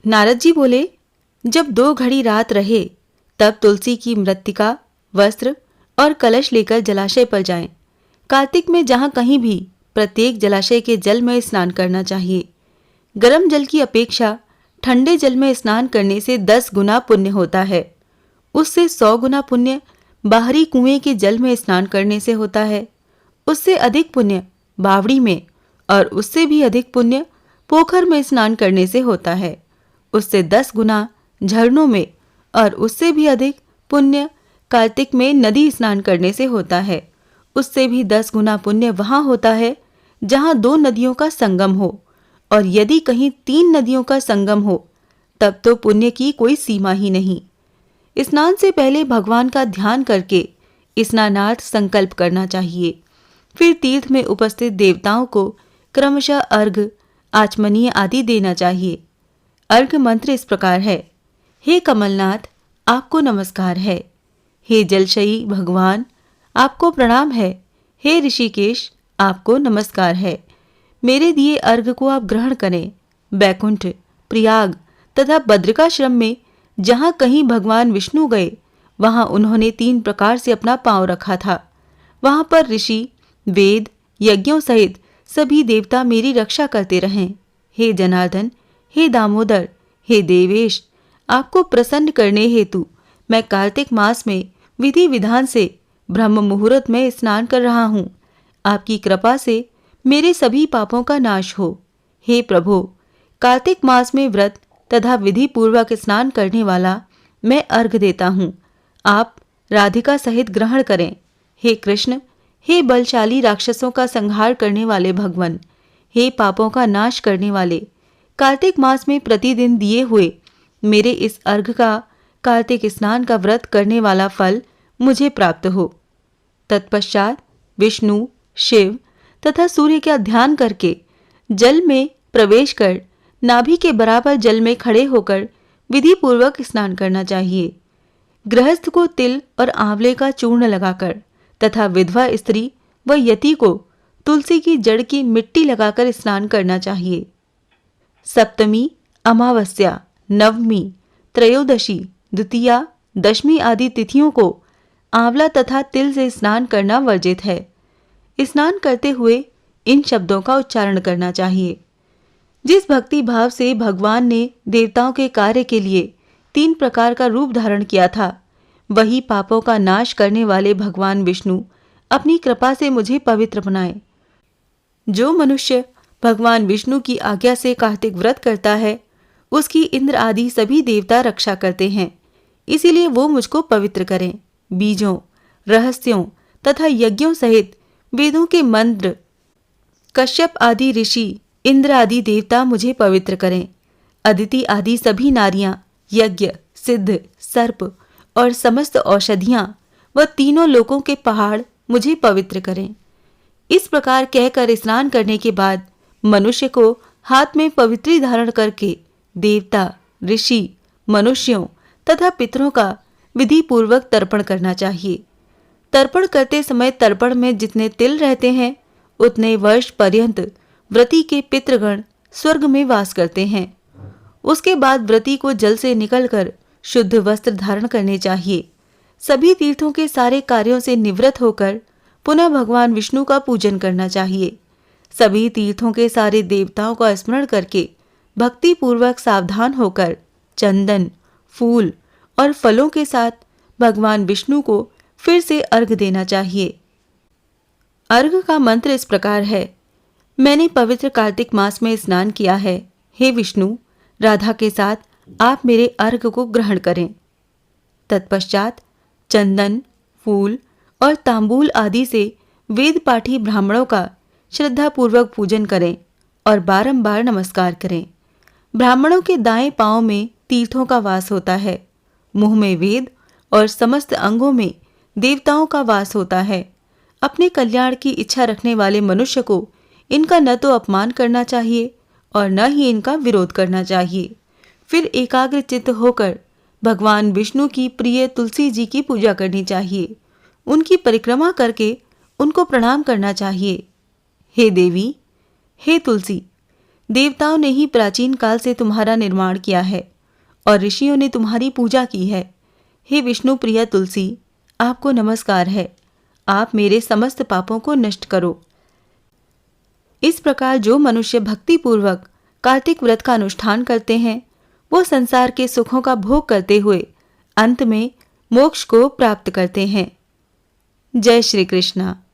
नारद जी बोले, जब 2 घड़ी रात रहे तब तुलसी की मृत्तिका, वस्त्र और कलश लेकर जलाशय पर जाएं। कार्तिक में जहां कहीं भी प्रत्येक जलाशय के जल में स्नान करना चाहिए। गर्म जल की अपेक्षा ठंडे जल में स्नान करने से 10 गुना पुण्य होता है। उससे 100 गुना पुण्य बाहरी कुएं के जल में स्नान करने से होता है। उससे अधिक पुण्य बावड़ी में और उससे भी अधिक पुण्य पोखर में स्नान करने से होता है। उससे 10 गुना झरनों में और उससे भी अधिक पुण्य कार्तिक में नदी स्नान करने से होता है। उससे भी 10 गुना पुण्य वहां होता है जहां 2 नदियों का संगम हो, और यदि कहीं 3 नदियों का संगम हो तब तो पुण्य की कोई सीमा ही नहीं। स्नान से पहले भगवान का ध्यान करके स्नानार्थ संकल्प करना चाहिए। फिर तीर्थ में उपस्थित देवताओं को क्रमशः अर्घ्य, आचमनीय आदि देना चाहिए। अर्घ्य मंत्र इस प्रकार है। हे कमलनाथ, आपको नमस्कार है। हे जलशयी भगवान, आपको प्रणाम है। हे ऋषिकेश, आपको नमस्कार है। मेरे दिए अर्घ्य को आप ग्रहण करें। बैकुंठ, प्रयाग तथा बद्रिकाश्रम में जहां कहीं भगवान विष्णु गए वहां उन्होंने 3 प्रकार से अपना पांव रखा था। वहां पर ऋषि, वेद, यज्ञों सहित सभी देवता मेरी रक्षा करते रहें। हे जनार्दन, हे दामोदर, हे देवेश, आपको प्रसन्न करने हेतु मैं कार्तिक मास में विधि विधान से ब्रह्म मुहूर्त में स्नान कर रहा हूँ। आपकी कृपा से मेरे सभी पापों का नाश हो। हे प्रभु, कार्तिक मास में व्रत तथा विधि पूर्वक स्नान करने वाला मैं अर्घ्य देता हूँ। आप राधिका सहित ग्रहण करें। हे कृष्ण, हे बलशाली राक्षसों का संहार करने वाले भगवान, हे पापों का नाश करने वाले, कार्तिक मास में प्रतिदिन दिए हुए मेरे इस अर्घ्य का कार्तिक स्नान का व्रत करने वाला फल मुझे प्राप्त हो। तत्पश्चात विष्णु, शिव तथा सूर्य का ध्यान करके जल में प्रवेश कर नाभि के बराबर जल में खड़े होकर विधि पूर्वक स्नान करना चाहिए। गृहस्थ को तिल और आंवले का चूर्ण लगाकर तथा विधवा स्त्री व यति को तुलसी की जड़ की मिट्टी लगाकर स्नान करना चाहिए। सप्तमी, अमावस्या, नवमी, त्रयोदशी, द्वितीया, दशमी आदि तिथियों को आंवला तथा तिल से स्नान करना वर्जित है। स्नान करते हुए इन शब्दों का उच्चारण करना चाहिए। जिस भक्ति भाव से भगवान ने देवताओं के कार्य के लिए 3 प्रकार का रूप धारण किया था, वही पापों का नाश करने वाले भगवान विष्णु अपनी कृपा से मुझे पवित्र बनाए। जो मनुष्य भगवान विष्णु की आज्ञा से कार्तिक व्रत करता है उसकी इंद्र आदि सभी देवता रक्षा करते हैं। इसीलिए वो मुझको पवित्र करें। बीजों, रहस्यों तथा यज्ञों सहित वेदों के मंत्र, कश्यप आदि ऋषि, इंद्र आदि देवता मुझे पवित्र करें। अदिति आदि सभी नारियां, यज्ञ, सिद्ध, सर्प और समस्त औषधियां व तीनों लोकों के पहाड़ मुझे पवित्र करें। इस प्रकार कहकर स्नान करने के बाद मनुष्य को हाथ में पवित्री धारण करके देवता, ऋषि, मनुष्यों तथा पितरों का विधि पूर्वक तर्पण करना चाहिए। तर्पण करते समय तर्पण में जितने तिल रहते हैं उतने वर्ष पर्यंत व्रती के पितृगण स्वर्ग में वास करते हैं। उसके बाद व्रती को जल से निकलकर शुद्ध वस्त्र धारण करने चाहिए। सभी तीर्थों के सारे कार्यों से निवृत्त होकर पुनः भगवान विष्णु का पूजन करना चाहिए। सभी तीर्थों के सारे देवताओं का स्मरण करके भक्ति पूर्वक सावधान होकर चंदन, फूल और फलों के साथ भगवान विष्णु को फिर से अर्घ्य देना चाहिए। अर्घ्य का मंत्र इस प्रकार है। मैंने पवित्र कार्तिक मास में स्नान किया है। हे विष्णु, राधा के साथ आप मेरे अर्घ्य को ग्रहण करें। तत्पश्चात चंदन, फूल और तांबूल आदि से वेद पाठी ब्राह्मणों का श्रद्धापूर्वक पूजन करें और बारंबार नमस्कार करें। ब्राह्मणों के दाएं पांव में तीर्थों का वास होता है, मुंह में वेद और समस्त अंगों में देवताओं का वास होता है। अपने कल्याण की इच्छा रखने वाले मनुष्य को इनका न तो अपमान करना चाहिए और न ही इनका विरोध करना चाहिए। फिर एकाग्र चित्त होकर भगवान विष्णु की प्रिय तुलसी जी की पूजा करनी चाहिए। उनकी परिक्रमा करके उनको प्रणाम करना चाहिए। हे देवी, हे तुलसी, देवताओं ने ही प्राचीन काल से तुम्हारा निर्माण किया है और ऋषियों ने तुम्हारी पूजा की है। हे विष्णु प्रिया तुलसी, आपको नमस्कार है। आप मेरे समस्त पापों को नष्ट करो। इस प्रकार जो मनुष्य भक्ति पूर्वक कार्तिक व्रत का अनुष्ठान करते हैं, वो संसार के सुखों का भोग करते हुए अंत में मोक्ष को प्राप्त करते हैं। जय श्री कृष्णा।